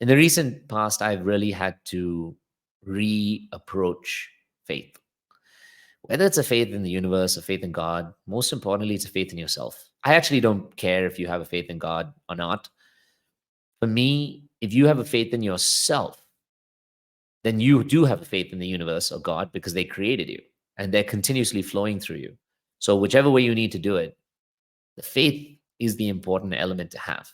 In the recent past, I've really had to reapproach faith. Whether it's a faith in the universe, a faith in God, most importantly, it's a faith in yourself. I actually don't care if you have a faith in God or not. For me, if you have a faith in yourself, then you do have a faith in the universe or God because they created you and they're continuously flowing through you. So, whichever way you need to do it, the faith is the important element to have.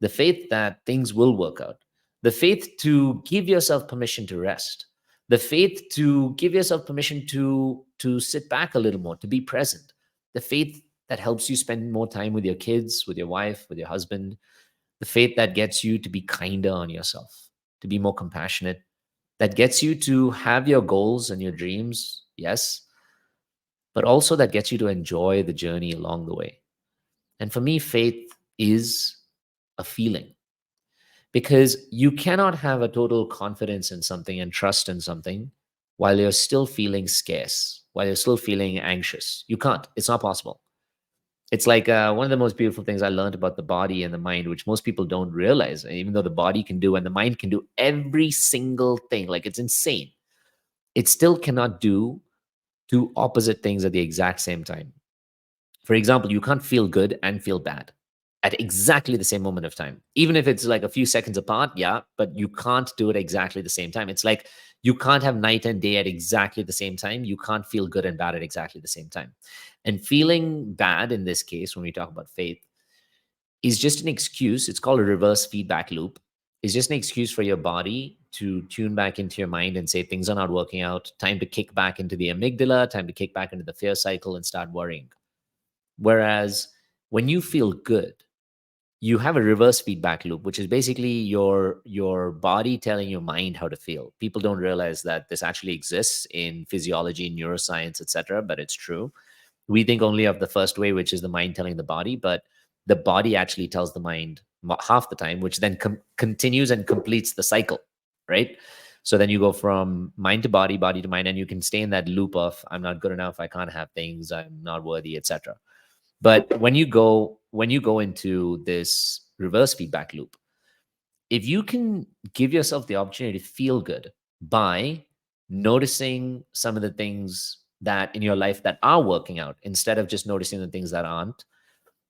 The faith that things will work out, the faith to give yourself permission to rest, the faith to give yourself permission to sit back a little more, to be present, the faith that helps you spend more time with your kids, with your wife, with your husband, the faith that gets you to be kinder on yourself, to be more compassionate, that gets you to have your goals and your dreams, yes, but also that gets you to enjoy the journey along the way. And for me, faith is a feeling, because you cannot have a total confidence in something and trust in something while you're still feeling scarce, while you're still feeling anxious. You can't. It's not possible. It's like one of the most beautiful things I learned about the body and the mind, which most people don't realize, even though the body can do and the mind can do every single thing, like it's insane, it still cannot do two opposite things at the exact same time. For example, you can't feel good and feel bad at exactly the same moment of time. Even if it's like a few seconds apart, yeah, but you can't do it exactly the same time. It's like you can't have night and day at exactly the same time. You can't feel good and bad at exactly the same time. And feeling bad in this case, when we talk about faith, is just an excuse. It's called a reverse feedback loop. It's just an excuse for your body to tune back into your mind and say things are not working out. Time to kick back into the amygdala, time to kick back into the fear cycle and start worrying. Whereas when you feel good, you have a reverse feedback loop, which is basically your body telling your mind how to feel. People don't realize that this actually exists in physiology, neuroscience, etc., but it's true. We think only of the first way, which is the mind telling the body, but the body actually tells the mind half the time, which then continues and completes the cycle, right? So then you go from mind to body, body to mind, and you can stay in that loop of I'm not good enough, I can't have things, I'm not worthy, etc. But when you go into this reverse feedback loop, if you can give yourself the opportunity to feel good by noticing some of the things that in your life that are working out instead of just noticing the things that aren't,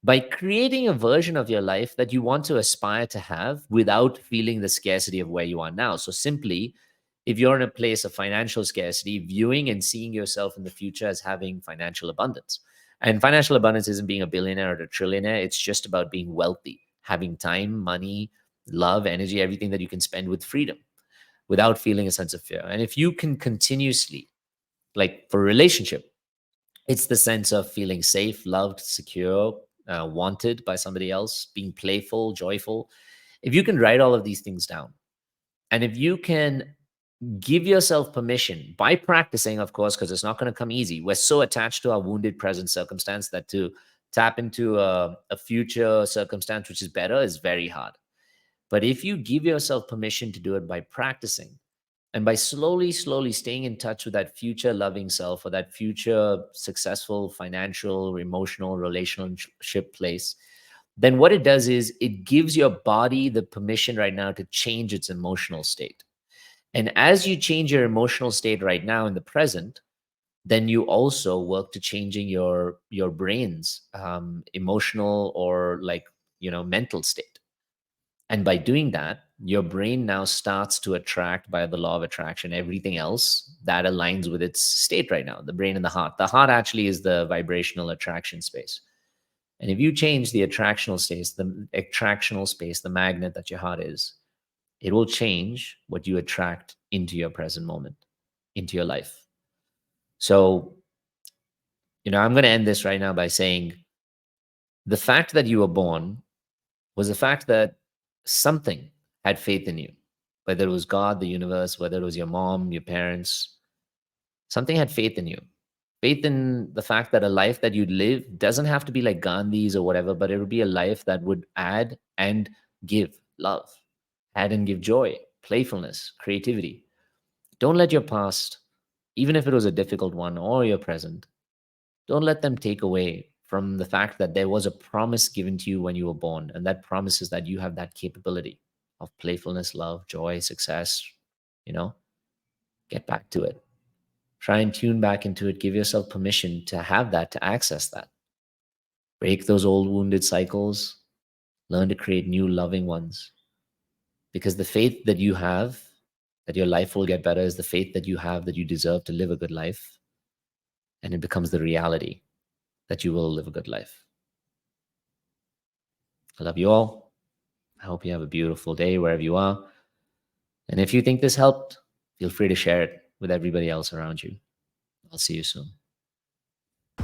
by creating a version of your life that you want to aspire to have without feeling the scarcity of where you are now. So simply, if you're in a place of financial scarcity, viewing and seeing yourself in the future as having financial abundance. And financial abundance isn't being a billionaire or a trillionaire. It's just about being wealthy, having time, money, love, energy, everything that you can spend with freedom without feeling a sense of fear. And if you can continuously, like for a relationship, it's the sense of feeling safe, loved, secure, wanted by somebody else, being playful, joyful. If you can write all of these things down, and if you can give yourself permission by practicing, of course, because it's not going to come easy. We're so attached to our wounded present circumstance that to tap into a future circumstance which is better is very hard. But if you give yourself permission to do it by practicing, and by slowly, slowly staying in touch with that future loving self or that future successful financial, emotional, relationship place, then what it does is it gives your body the permission right now to change its emotional state. And as you change your emotional state right now in the present, then you also work to changing your brain's emotional or mental state. And by doing that, your brain now starts to attract by the law of attraction everything else that aligns with its state right now, the brain and the heart. The heart actually is the vibrational attraction space. And if you change the attractional space, the magnet that your heart is, it will change what you attract into your present moment, into your life. So, I'm going to end this right now by saying the fact that you were born was the fact that something had faith in you, whether it was God, the universe, whether it was your mom, your parents, something had faith in you. Faith in the fact that a life that you'd live doesn't have to be like Gandhi's or whatever, but it would be a life that would add and give love, add and give joy, playfulness, creativity. Don't let your past, even if it was a difficult one, or your present, don't let them take away from the fact that there was a promise given to you when you were born. And that promise is that you have that capability. of playfulness, love, joy, success, get back to it. Try and tune back into it. Give yourself permission to have that, to access that. Break those old wounded cycles. Learn to create new loving ones. Because the faith that you have, that your life will get better, is the faith that you have that you deserve to live a good life. And it becomes the reality that you will live a good life. I love you all. I hope you have a beautiful day wherever you are. And if you think this helped, feel free to share it with everybody else around you. I'll see you soon.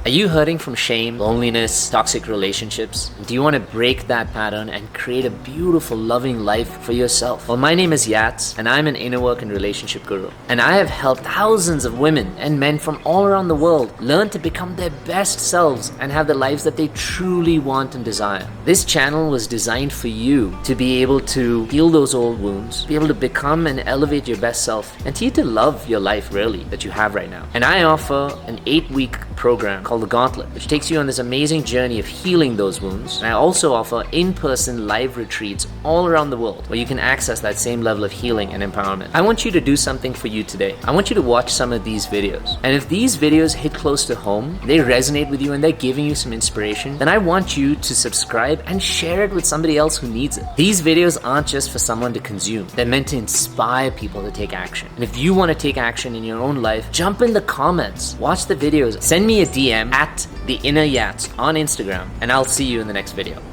Are you hurting from shame, loneliness, toxic relationships? Do you want to break that pattern and create a beautiful, loving life for yourself? Well, my name is Yats, and I'm an inner work and relationship guru. And I have helped thousands of women and men from all around the world learn to become their best selves and have the lives that they truly want and desire. This channel was designed for you to be able to heal those old wounds, be able to become and elevate your best self, and to you to love your life really that you have right now. And I offer an 8-week program called the GAUNTLET, which takes you on this amazing journey of healing those wounds. And I also offer in-person live retreats all around the world where you can access that same level of healing and empowerment. I want you to do something for you today. I want you to watch some of these videos. And if these videos hit close to home, they resonate with you and they're giving you some inspiration, then I want you to subscribe and share it with somebody else who needs it. These videos aren't just for someone to consume. They're meant to inspire people to take action. And if you want to take action in your own life, jump in the comments, watch the videos, send me a DM at The Inner Yats on Instagram, and I'll see you in the next video.